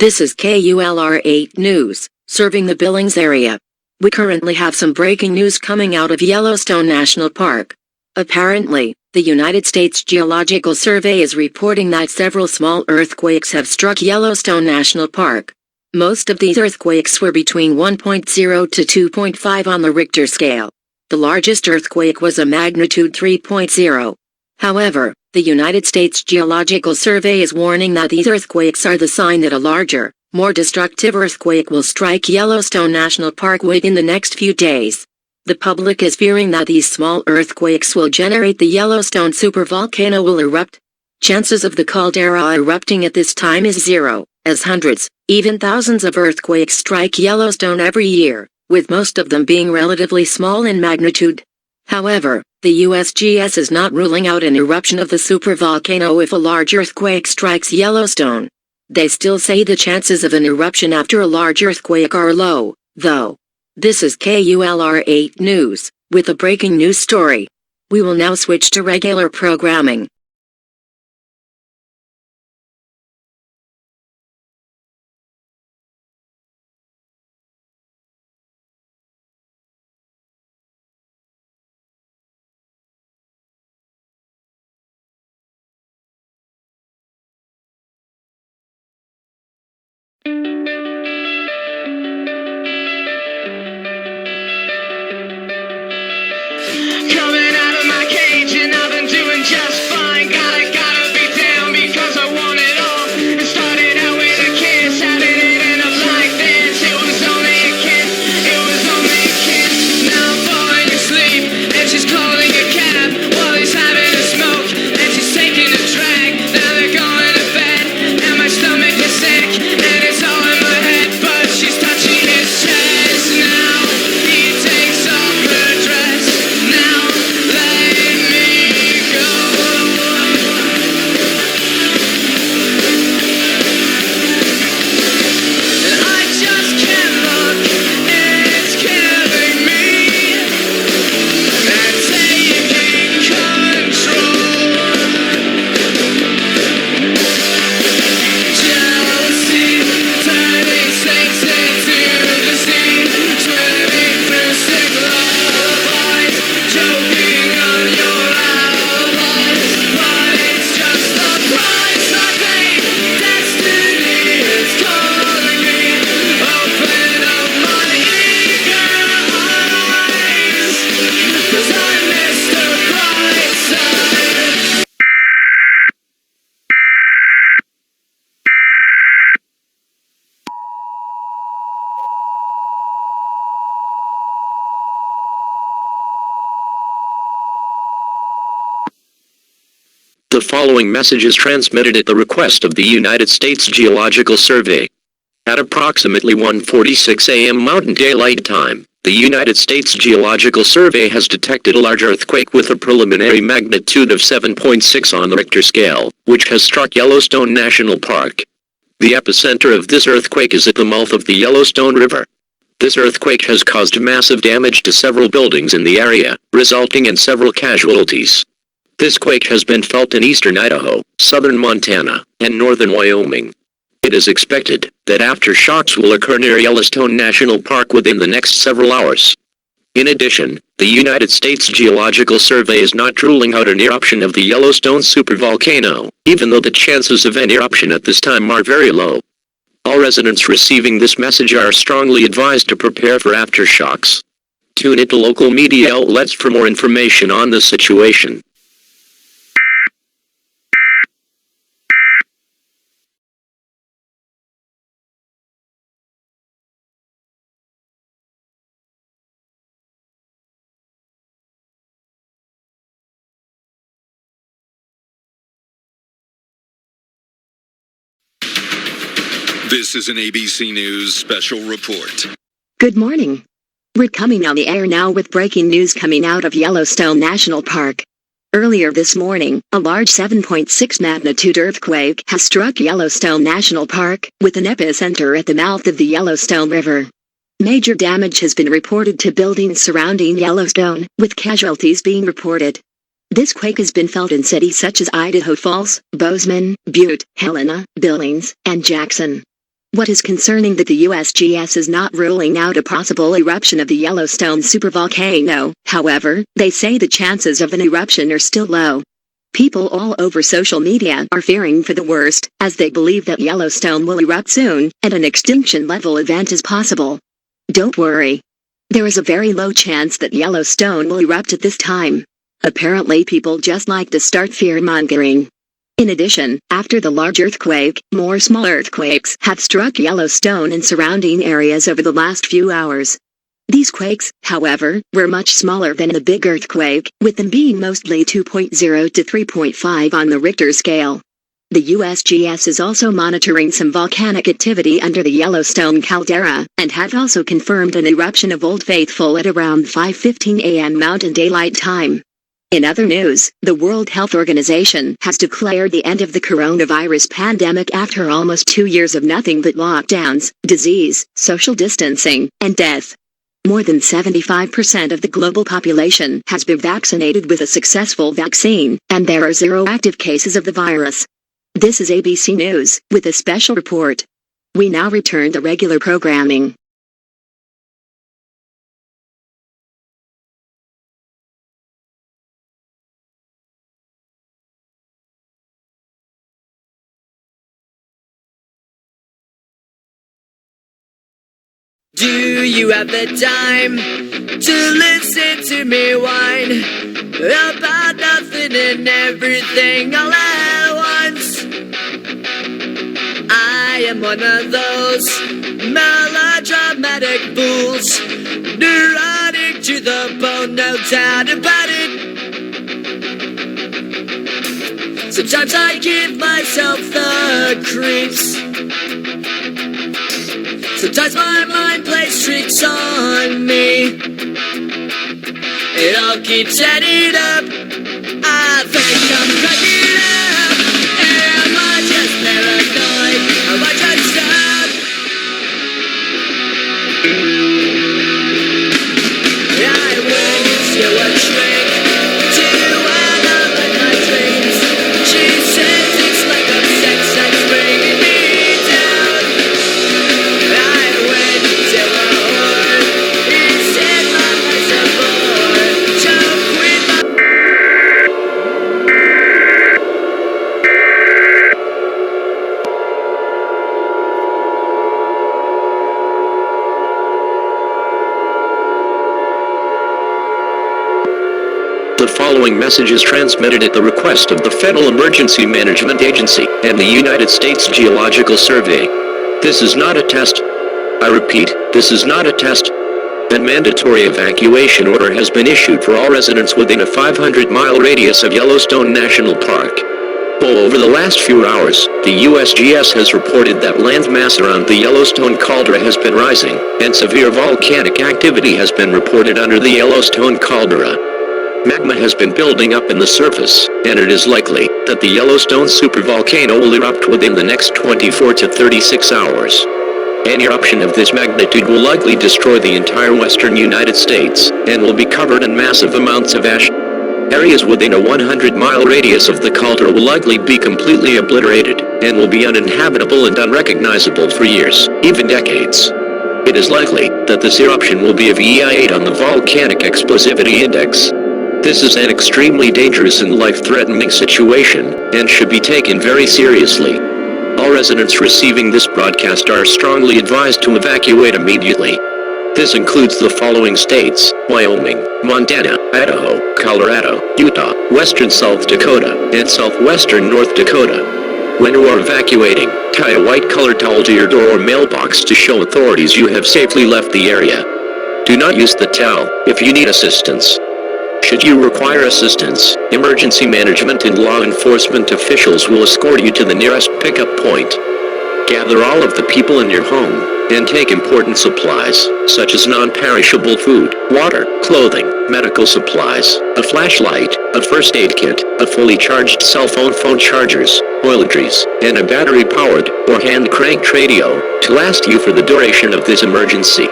This is KULR8 News, serving the Billings area. We currently have some breaking news coming out of Yellowstone National Park. Apparently, the United States Geological Survey is reporting that several small earthquakes have struck Yellowstone National Park. Most of these earthquakes were between 1.0 to 2.5 on the Richter scale. The largest earthquake was a magnitude 3.0. However, the United States Geological Survey is warning that these earthquakes are the sign that a larger, more destructive earthquake will strike Yellowstone National Park within the next few days. The public is fearing that these small earthquakes will generate the Yellowstone supervolcano will erupt. Chances of the caldera erupting at this time is zero, as hundreds, even thousands of earthquakes strike Yellowstone every year, with most of them being relatively small in magnitude. However, the USGS is not ruling out an eruption of the supervolcano if a large earthquake strikes Yellowstone. They still say the chances of an eruption after a large earthquake are low, though. This is KULR8 News, with a breaking news story. We will now switch to regular programming. Coming out of my cage and I've been doing just fine. Gotta be down because I want it all. It started out with a kiss, how did it end up like this? It was only a kiss, it was only a kiss. Now I'm falling asleep and she's calling a cab while he's having a smoke and she's taking a drag. Now they're going to bed and my stomach is sick and it's all in my head, but she's touching his chest. Now he takes off her dress. Now let me go. And I just can't look, it's killing me. And taking control. Jealousy, turning snakes into the sea, swimming through sick lullabies, choking on your alibis. But it's just the price I pay. Destiny is calling me. Open up my eager eyes, 'cause I missed the bright side. The following message is transmitted at the request of the United States Geological Survey. At approximately 1:46 a.m. Mountain Daylight Time, the United States Geological Survey has detected a large earthquake with a preliminary magnitude of 7.6 on the Richter scale, which has struck Yellowstone National Park. The epicenter of this earthquake is at the mouth of the Yellowstone River. This earthquake has caused massive damage to several buildings in the area, resulting in several casualties. This quake has been felt in eastern Idaho, southern Montana, and northern Wyoming. It is expected that aftershocks will occur near Yellowstone National Park within the next several hours. In addition, the United States Geological Survey is not ruling out an eruption of the Yellowstone supervolcano, even though the chances of an eruption at this time are very low. All residents receiving this message are strongly advised to prepare for aftershocks. Tune into local media outlets for more information on the situation. This is an ABC News special report. Good morning. We're coming on the air now with breaking news coming out of Yellowstone National Park. Earlier this morning, a large 7.6 magnitude earthquake has struck Yellowstone National Park, with an epicenter at the mouth of the Yellowstone River. Major damage has been reported to buildings surrounding Yellowstone, with casualties being reported. This quake has been felt in cities such as Idaho Falls, Bozeman, Butte, Helena, Billings, and Jackson. What is concerning that the USGS is not ruling out a possible eruption of the Yellowstone supervolcano, however, they say the chances of an eruption are still low. People all over social media are fearing for the worst, as they believe that Yellowstone will erupt soon, and an extinction-level event is possible. Don't worry. There is a very low chance that Yellowstone will erupt at this time. Apparently people just like to start fear-mongering. In addition, after the large earthquake, more small earthquakes have struck Yellowstone and surrounding areas over the last few hours. These quakes, however, were much smaller than the big earthquake, with them being mostly 2.0 to 3.5 on the Richter scale. The USGS is also monitoring some volcanic activity under the Yellowstone caldera, and have also confirmed an eruption of Old Faithful at around 5:15 a.m. Mountain Daylight Time. In other news, the World Health Organization has declared the end of the coronavirus pandemic after almost 2 years of nothing but lockdowns, disease, social distancing, and death. More than 75% of the global population has been vaccinated with a successful vaccine, and there are 0 active cases of the virus. This is ABC News, with a special report. We now return to regular programming. Do you have the time to listen to me whine about nothing and everything all at once? I am one of those melodramatic fools, neurotic to the bone, no doubt about it. Sometimes I give myself the creeps. Sometimes my mind plays tricks on me. It all keeps adding up. I think I'm cracking up. Am I just paranoid? Am I just up? I went into a drink to analyze my dreams. She said things like I'm sex that's bringing me down. I went to a whore. It said my life's a bore. Joke with my The following message is transmitted at the request of the Federal Emergency Management Agency and the United States Geological Survey. This is not a test. I repeat, this is not a test. A mandatory evacuation order has been issued for all residents within a 500-mile radius of Yellowstone National Park. Over the last few hours, the USGS has reported that landmass around the Yellowstone caldera has been rising, and severe volcanic activity has been reported under the Yellowstone caldera. Magma has been building up in the surface, and it is likely that the Yellowstone supervolcano will erupt within the next 24 to 36 hours. An eruption of this magnitude will likely destroy the entire western United States, and will be covered in massive amounts of ash. Areas within a 100-mile radius of the caldera will likely be completely obliterated, and will be uninhabitable and unrecognizable for years, even decades. It is likely that this eruption will be of EI8 on the Volcanic Explosivity Index. This is an extremely dangerous and life-threatening situation, and should be taken very seriously. All residents receiving this broadcast are strongly advised to evacuate immediately. This includes the following states: Wyoming, Montana, Idaho, Colorado, Utah, western South Dakota, and southwestern North Dakota. When you are evacuating, tie a white colored towel to your door or mailbox to show authorities you have safely left the area. Do not use the towel if you need assistance. Should you require assistance, emergency management and law enforcement officials will escort you to the nearest pickup point. Gather all of the people in your home, and take important supplies, such as non-perishable food, water, clothing, medical supplies, a flashlight, a first aid kit, a fully charged cell phone chargers, toiletries, and a battery-powered or hand-cranked radio to last you for the duration of this emergency.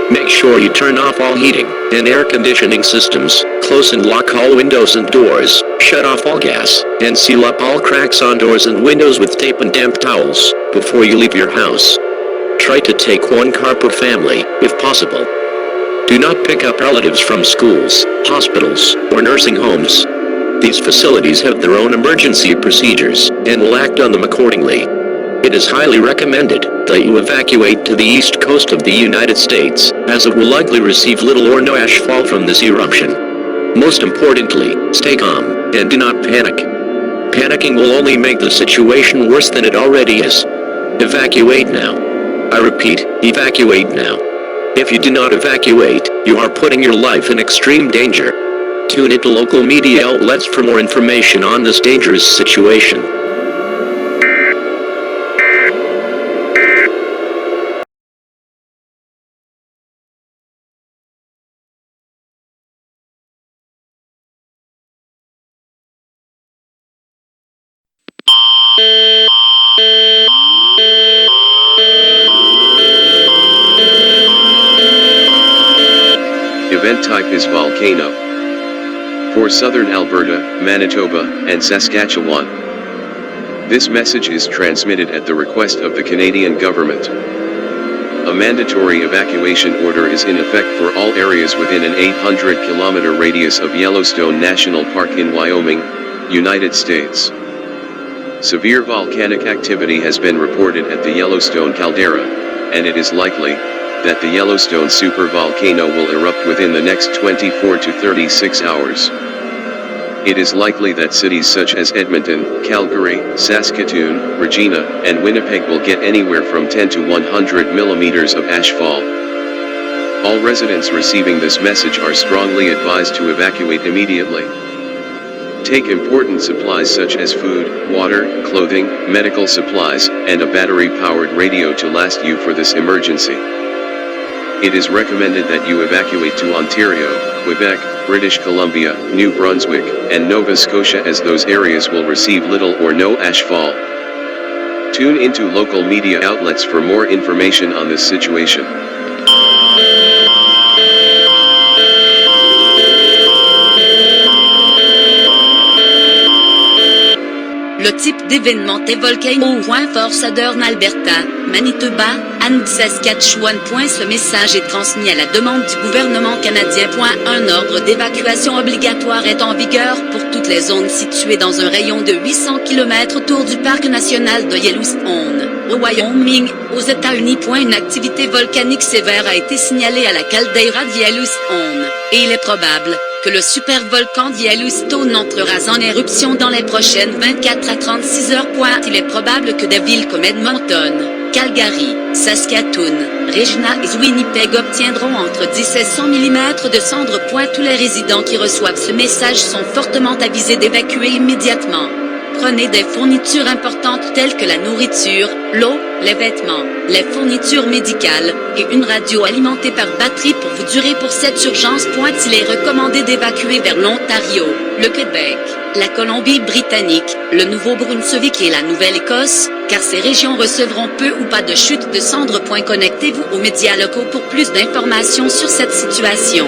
Make sure you turn off all heating and air conditioning systems, close and lock all windows and doors, shut off all gas, and seal up all cracks on doors and windows with tape and damp towels before you leave your house. Try to take one car per family, if possible. Do not pick up relatives from schools, hospitals, or nursing homes. These facilities have their own emergency procedures, and will act on them accordingly. It is highly recommended that you evacuate to the east coast of the United States, as it will likely receive little or no ashfall from this eruption. Most importantly, stay calm, and do not panic. Panicking will only make the situation worse than it already is. Evacuate now. I repeat, evacuate now. If you do not evacuate, you are putting your life in extreme danger. Tune into local media outlets for more information on this dangerous situation. Event type is volcano. For southern Alberta, Manitoba, and Saskatchewan. This message is transmitted at the request of the Canadian government. A mandatory evacuation order is in effect for all areas within an 800-kilometer radius of Yellowstone National Park in Wyoming, United States. Severe volcanic activity has been reported at the Yellowstone caldera, and it is likely that the Yellowstone supervolcano will erupt within the next 24 to 36 hours. It is likely that cities such as Edmonton, Calgary, Saskatoon, Regina, and Winnipeg will get anywhere from 10 to 100 millimeters of ashfall. All residents receiving this message are strongly advised to evacuate immediately. Take important supplies such as food, water, clothing, medical supplies, and a battery-powered radio to last you for this emergency. It is recommended that you evacuate to Ontario, Quebec, British Columbia, New Brunswick, and Nova Scotia, as those areas will receive little or no ashfall. Tune into local media outlets for more information on this situation. Le type d'événement est volcano au point Fort Southern Alberta, Manitoba, and Saskatchewan. Ce message est transmis à la demande du gouvernement canadien. Un ordre d'évacuation obligatoire est en vigueur pour toutes les zones situées dans un rayon de 800 km autour du parc national de Yellowstone, au Wyoming, aux États-Unis. Une activité volcanique sévère a été signalée à la caldeira de Yellowstone, et il est probable que le supervolcan de Yellowstone entrera en éruption dans les prochaines 24 à 36 heures. Il est probable que des villes comme Edmonton, Calgary, Saskatoon, Regina et Winnipeg obtiendront entre 10 et 100 mm de cendres. Tous les résidents qui reçoivent ce message sont fortement avisés d'évacuer immédiatement. Prenez des fournitures importantes telles que la nourriture, l'eau, les vêtements, les fournitures médicales, et une radio alimentée par batterie pour vous durer pour cette urgence. Il est recommandé d'évacuer vers l'Ontario, le Québec, la Colombie-Britannique, le Nouveau-Brunswick et la Nouvelle-Écosse, car ces régions recevront peu ou pas de chute de cendres. Connectez-vous aux médias locaux pour plus d'informations sur cette situation.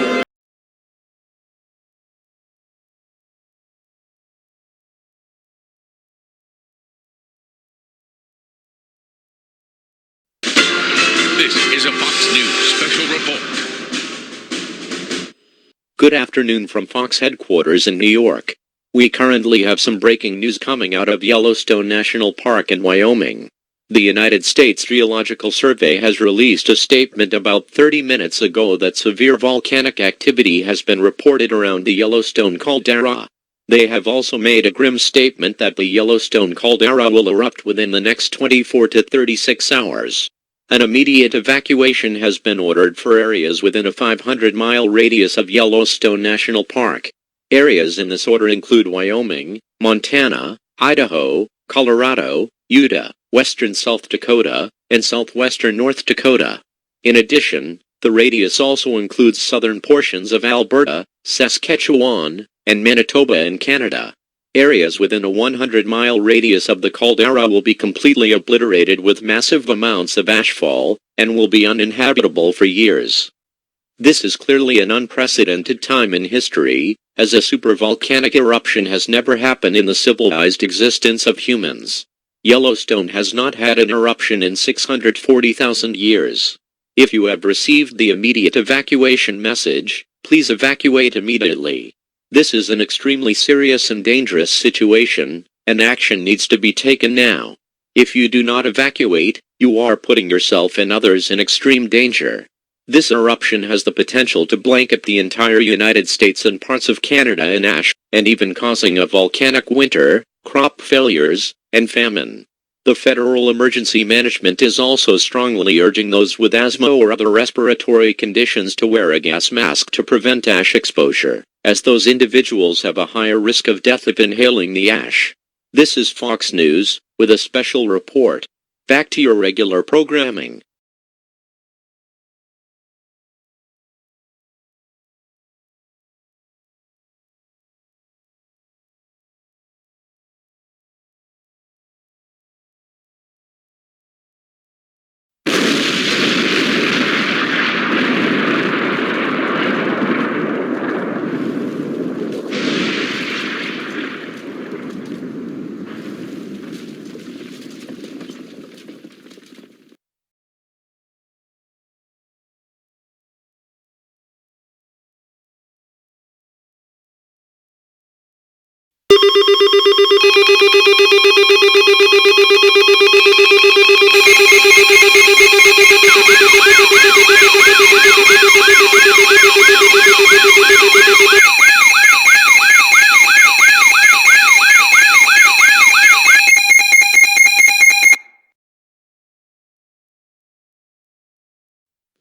This is a Fox News special report. Good afternoon from Fox headquarters in New York. We currently have some breaking news coming out of Yellowstone National Park in Wyoming. The United States Geological Survey has released a statement about 30 minutes ago that severe volcanic activity has been reported around the Yellowstone caldera. They have also made a grim statement that the Yellowstone caldera will erupt within the next 24 to 36 hours. An immediate evacuation has been ordered for areas within a 500-mile radius of Yellowstone National Park. Areas in this order include Wyoming, Montana, Idaho, Colorado, Utah, western South Dakota, and southwestern North Dakota. In addition, the radius also includes southern portions of Alberta, Saskatchewan, and Manitoba in Canada. Areas within a 100-mile radius of the caldera will be completely obliterated with massive amounts of ashfall, and will be uninhabitable for years. This is clearly an unprecedented time in history, as a supervolcanic eruption has never happened in the civilized existence of humans. Yellowstone has not had an eruption in 640,000 years. If you have received the immediate evacuation message, please evacuate immediately. This is an extremely serious and dangerous situation, and action needs to be taken now. If you do not evacuate, you are putting yourself and others in extreme danger. This eruption has the potential to blanket the entire United States and parts of Canada in ash, and even causing a volcanic winter, crop failures, and famine. The Federal Emergency Management is also strongly urging those with asthma or other respiratory conditions to wear a gas mask to prevent ash exposure, as those individuals have a higher risk of death if inhaling the ash. This is Fox News, with a special report. Back to your regular programming.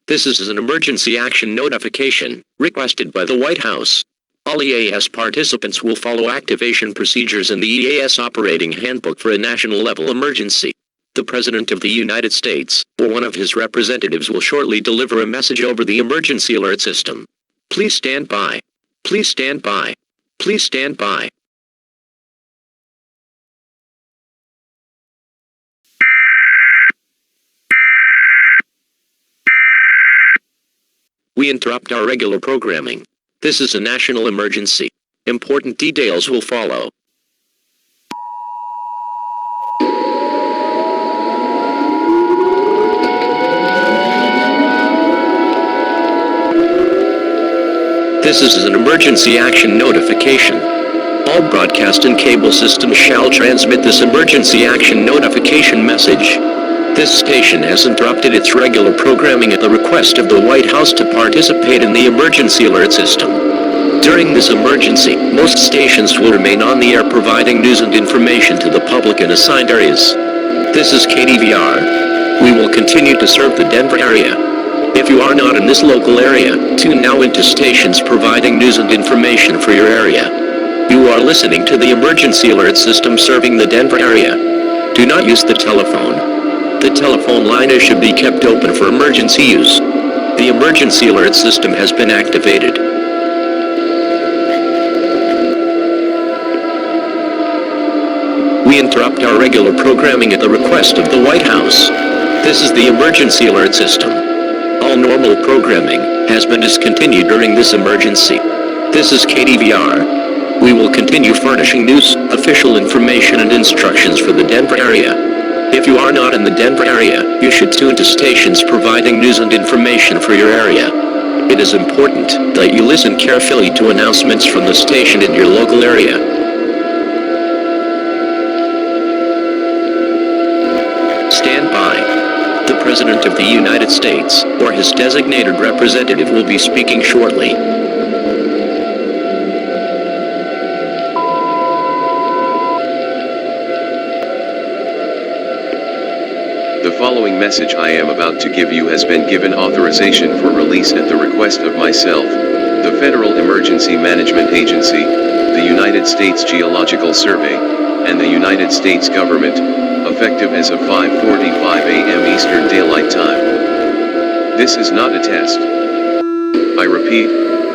This is an emergency action notification, requested by the White House. All EAS participants will follow activation procedures in the EAS Operating Handbook for a national-level emergency. The President of the United States, or one of his representatives, will shortly deliver a message over the emergency alert system. Please stand by. Please stand by. Please stand by. We interrupt our regular programming. This is a national emergency. Important details will follow. This is an emergency action notification. All broadcast and cable systems shall transmit this emergency action notification message. This station has interrupted its regular programming at the request of the White House to participate in the emergency alert system. During this emergency, most stations will remain on the air providing news and information to the public in assigned areas. This is KDVR. We will continue to serve the Denver area. If you are not in this local area, tune now into stations providing news and information for your area. You are listening to the emergency alert system serving the Denver area. Do not use the telephone. The telephone line should be kept open for emergency use. The emergency alert system has been activated. We interrupt our regular programming at the request of the White House. This is the emergency alert system. All normal programming has been discontinued during this emergency. This is KDVR. We will continue furnishing news, official information and instructions for the Denver area. If you are not in the Denver area, you should tune to stations providing news and information for your area. It is important that you listen carefully to announcements from the station in your local area. Stand by. The President of the United States, or his designated representative, will be speaking shortly. The following message I am about to give you has been given authorization for release at the request of myself, the Federal Emergency Management Agency, the United States Geological Survey, and the United States government, effective as of 5:45 a.m. Eastern Daylight Time. This is not a test. I repeat,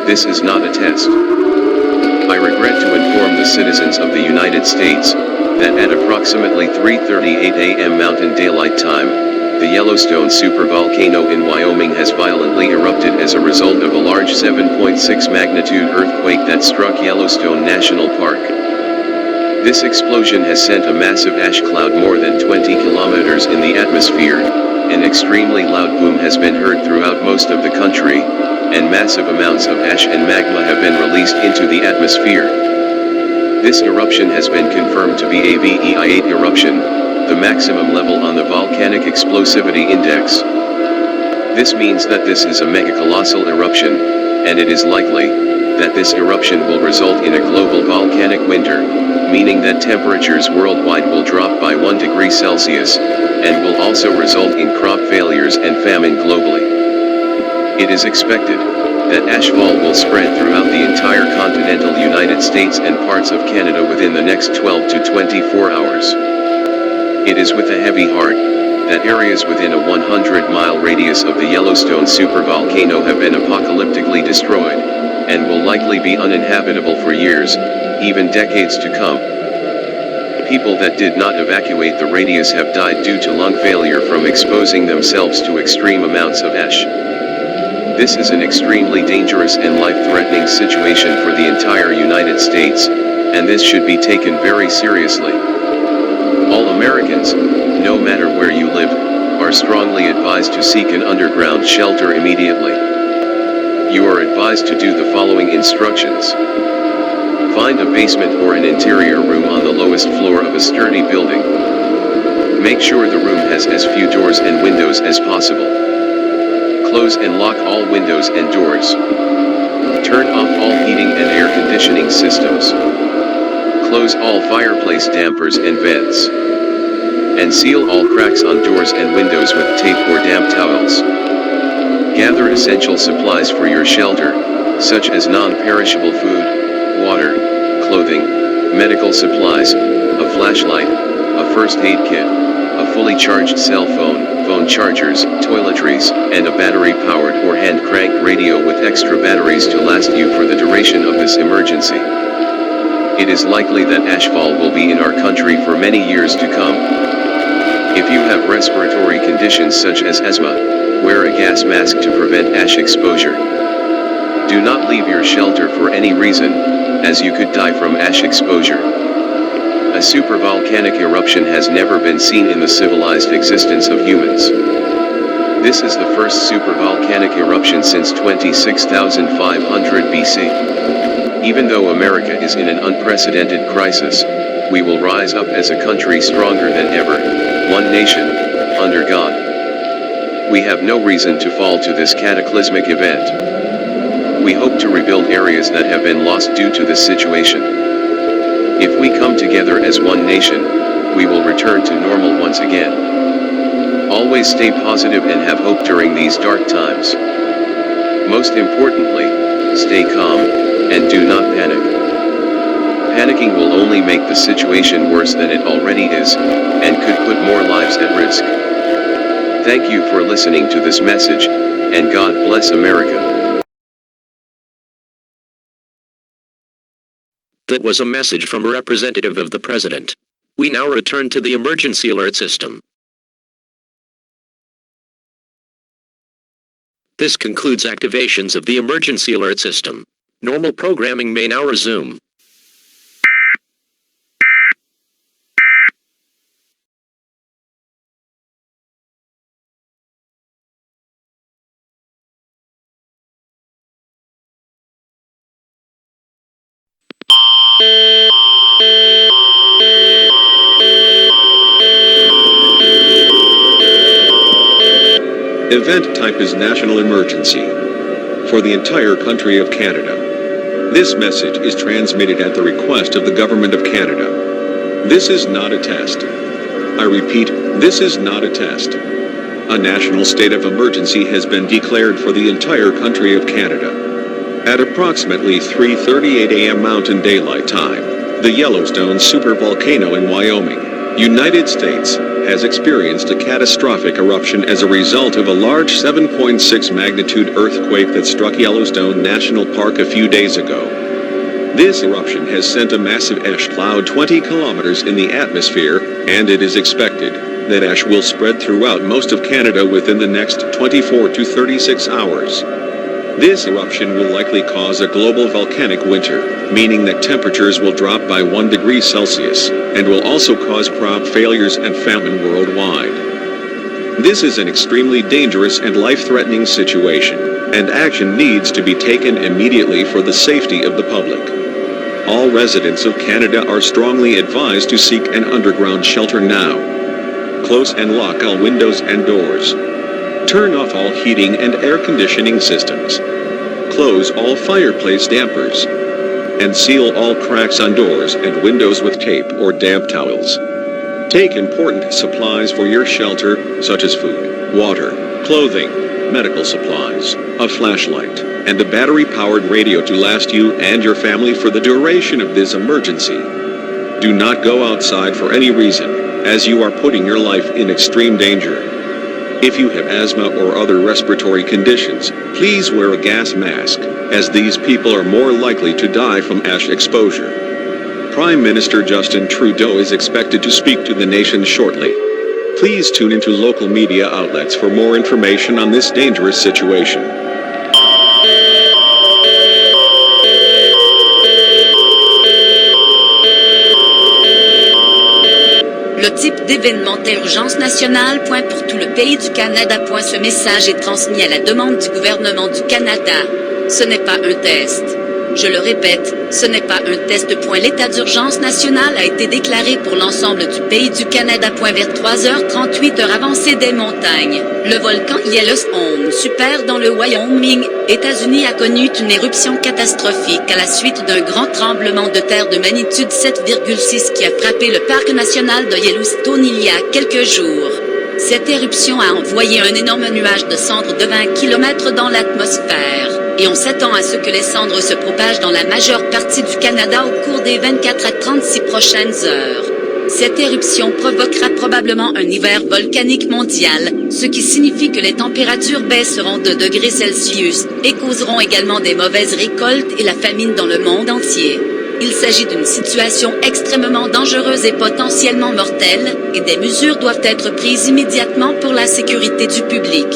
this is not a test. I regret to inform the citizens of the United States that at approximately 3:38 a.m. Mountain Daylight Time, the Yellowstone Supervolcano in Wyoming has violently erupted as a result of a large 7.6 magnitude earthquake that struck Yellowstone National Park. This explosion has sent a massive ash cloud more than 20 kilometers in the atmosphere. An extremely loud boom has been heard throughout most of the country, and massive amounts of ash and magma have been released into the atmosphere. This eruption has been confirmed to be a VEI8 eruption, the maximum level on the Volcanic Explosivity Index. This means that this is a megacolossal eruption, and it is likely that this eruption will result in a global volcanic winter, meaning that temperatures worldwide will drop by 1 degree Celsius, and will also result in crop failures and famine globally. It is expected that ashfall will spread throughout the entire continental United States and parts of Canada within the next 12 to 24 hours. It is with a heavy heart that areas within a 100-mile radius of the Yellowstone supervolcano have been apocalyptically destroyed, and will likely be uninhabitable for years, even decades to come. People that did not evacuate the radius have died due to lung failure from exposing themselves to extreme amounts of ash. This is an extremely dangerous and life-threatening situation for the entire United States, and this should be taken very seriously. All Americans, no matter where you live, are strongly advised to seek an underground shelter immediately. You are advised to do the following instructions. Find a basement or an interior room on the lowest floor of a sturdy building. Make sure the room has as few doors and windows as possible. Close and lock all windows and doors. Turn off all heating and air conditioning systems. Close all fireplace dampers and vents. And seal all cracks on doors and windows with tape or damp towels. Gather essential supplies for your shelter, such as non-perishable food, water, clothing, medical supplies, a flashlight, a first aid kit, a fully charged cell phone, phone chargers, toiletries, and a battery-powered or hand-cranked radio with extra batteries to last you for the duration of this emergency. It is likely that ashfall will be in our country for many years to come. If you have respiratory conditions such as asthma, wear a gas mask to prevent ash exposure. Do not leave your shelter for any reason, as you could die from ash exposure. A supervolcanic eruption has never been seen in the civilized existence of humans. This is the first supervolcanic eruption since 26,500 BC. Even though America is in an unprecedented crisis, we will rise up as a country stronger than ever, one nation, under God. We have no reason to fall to this cataclysmic event. We hope to rebuild areas that have been lost due to this situation. If we come together as one nation, we will return to normal once again. Always stay positive and have hope during these dark times. Most importantly, stay calm, and do not panic. Panicking will only make the situation worse than it already is, and could put more lives at risk. Thank you for listening to this message, and God bless America. That was a message from a representative of the President. We now return to the emergency alert system. This concludes activations of the emergency alert system. Normal programming may now resume. Event type is national emergency for the entire country of Canada. This message is transmitted at the request of the Government of Canada. This is not a test. I repeat, this is not a test. A national state of emergency has been declared for the entire country of Canada. At approximately 3:38 a.m. Mountain Daylight Time, the Yellowstone supervolcano in Wyoming, United States, has experienced a catastrophic eruption as a result of a large 7.6 magnitude earthquake that struck Yellowstone National Park a few days ago. This eruption has sent a massive ash cloud 20 kilometers in the atmosphere, and it is expected that ash will spread throughout most of Canada within the next 24 to 36 hours. This eruption will likely cause a global volcanic winter, meaning that temperatures will drop by 1 degree Celsius, and will also cause crop failures and famine worldwide. This is an extremely dangerous and life-threatening situation, and action needs to be taken immediately for the safety of the public. All residents of Canada are strongly advised to seek an underground shelter now. Close and lock all windows and doors. Turn off all heating and air conditioning systems. Close all fireplace dampers. And seal all cracks on doors and windows with tape or damp towels. Take important supplies for your shelter, such as food, water, clothing, medical supplies, a flashlight, and a battery-powered radio to last you and your family for the duration of this emergency. Do not go outside for any reason, as you are putting your life in extreme danger. If you have asthma or other respiratory conditions, please wear a gas mask, as these people are more likely to die from ash exposure. Prime Minister Justin Trudeau is expected to speak to the nation shortly. Please tune into local media outlets for more information on this dangerous situation. Le type d'événement d'urgence nationale. Pour tout le pays du Canada. Ce message est transmis à la demande du gouvernement du Canada. Ce n'est pas un test. Je le répète, ce n'est pas un test. L'état d'urgence nationale a été déclaré pour l'ensemble du pays du Canada. Vers 3h38 avancée des montagnes. Le volcan Yellowstone, super dans le Wyoming, États-Unis, a connu une éruption catastrophique à la suite d'un grand tremblement de terre de magnitude 7,6 qui a frappé le parc national de Yellowstone il y a quelques jours. Cette éruption a envoyé un énorme nuage de cendres de 20 km dans l'atmosphère. Et on s'attend à ce que les cendres se propagent dans la majeure partie du Canada au cours des 24 à 36 prochaines heures. Cette éruption provoquera probablement un hiver volcanique mondial, ce qui signifie que les températures baisseront de degrés Celsius et causeront également des mauvaises récoltes et la famine dans le monde entier. Il s'agit d'une situation extrêmement dangereuse et potentiellement mortelle, et des mesures doivent être prises immédiatement pour la sécurité du public.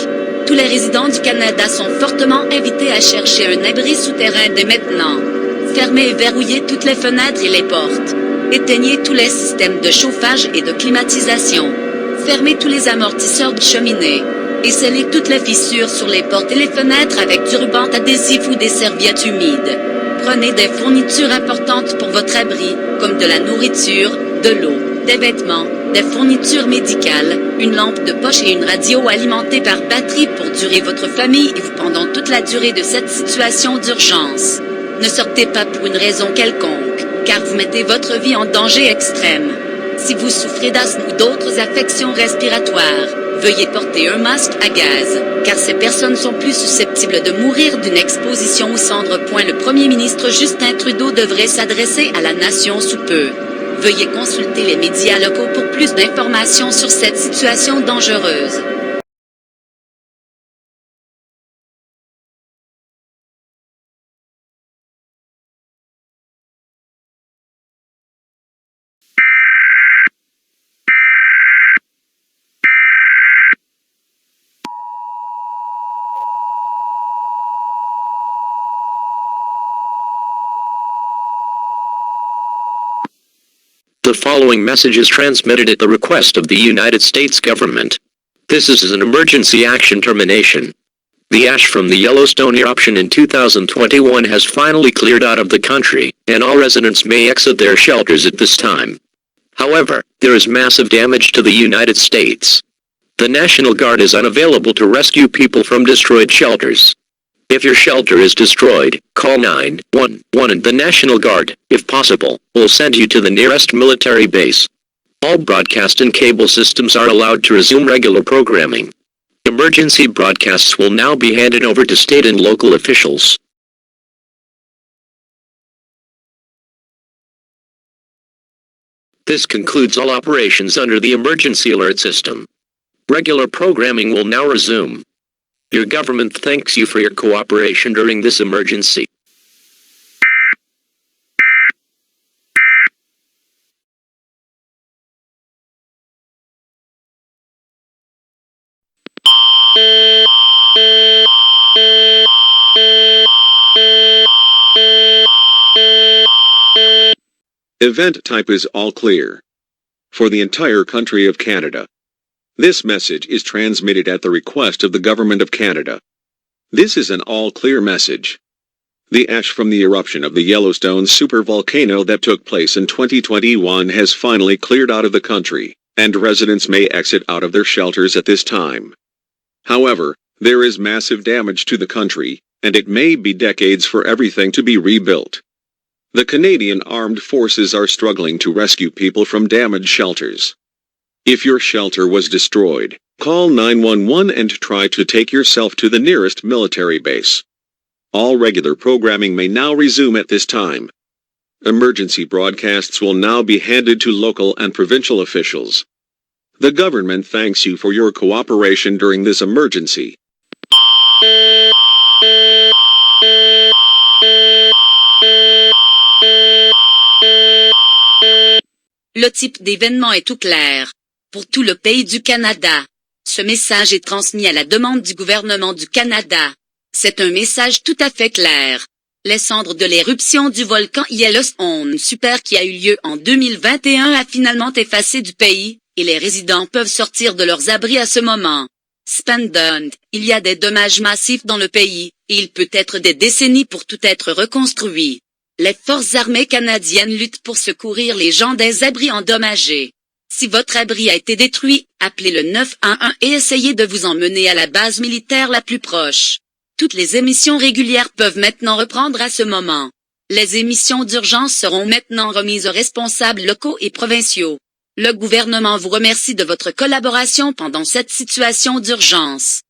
Tous les résidents du Canada sont fortement invités à chercher un abri souterrain dès maintenant. Fermez et verrouillez toutes les fenêtres et les portes. Éteignez tous les systèmes de chauffage et de climatisation. Fermez tous les amortisseurs de cheminée. Et scellez toutes les fissures sur les portes et les fenêtres avec du ruban adhésif ou des serviettes humides. Prenez des fournitures importantes pour votre abri, comme de la nourriture, de l'eau, des vêtements, des fournitures médicales, une lampe de poche et une radio alimentée par batterie pour durer votre famille et vous pendant toute la durée de cette situation d'urgence. Ne sortez pas pour une raison quelconque, car vous mettez votre vie en danger extrême. Si vous souffrez d'asthme ou d'autres affections respiratoires, veuillez porter un masque à gaz, car ces personnes sont plus susceptibles de mourir d'une exposition aux cendres. Le Premier ministre Justin Trudeau devrait s'adresser à la nation sous peu. Veuillez consulter les médias locaux pour plus d'informations sur cette situation dangereuse. The following message is transmitted at the request of the United States government. This is an emergency action termination. The ash from the Yellowstone eruption in 2021 has finally cleared out of the country, and all residents may exit their shelters at this time. However, there is massive damage to the United States. The National Guard is unavailable to rescue people from destroyed shelters. If your shelter is destroyed, call 911 and the National Guard, if possible, will send you to the nearest military base. All broadcast and cable systems are allowed to resume regular programming. Emergency broadcasts will now be handed over to state and local officials. This concludes all operations under the emergency alert system. Regular programming will now resume. Your government thanks you for your cooperation during this emergency. Event type is all clear. For the entire country of Canada. This message is transmitted at the request of the Government of Canada. This is an all-clear message. The ash from the eruption of the Yellowstone supervolcano that took place in 2021 has finally cleared out of the country, and residents may exit out of their shelters at this time. However, there is massive damage to the country, and it may be decades for everything to be rebuilt. The Canadian Armed Forces are struggling to rescue people from damaged shelters. If your shelter was destroyed, call 911 and try to take yourself to the nearest military base. All regular programming may now resume at this time. Emergency broadcasts will now be handed to local and provincial officials. The government thanks you for your cooperation during this emergency. Le type d'événement est tout clair. Pour tout le pays du Canada. Ce message est transmis à la demande du gouvernement du Canada. C'est un message tout à fait clair. Les cendres de l'éruption du volcan Yellowstone super qui a eu lieu en 2021 a finalement effacé du pays, et les résidents peuvent sortir de leurs abris à ce moment. Cependant, il y a des dommages massifs dans le pays, et il peut être des décennies pour tout être reconstruit. Les forces armées canadiennes luttent pour secourir les gens des abris endommagés. Si votre abri a été détruit, appelez le 911 et essayez de vous emmener à la base militaire la plus proche. Toutes les émissions régulières peuvent maintenant reprendre à ce moment. Les émissions d'urgence seront maintenant remises aux responsables locaux et provinciaux. Le gouvernement vous remercie de votre collaboration pendant cette situation d'urgence.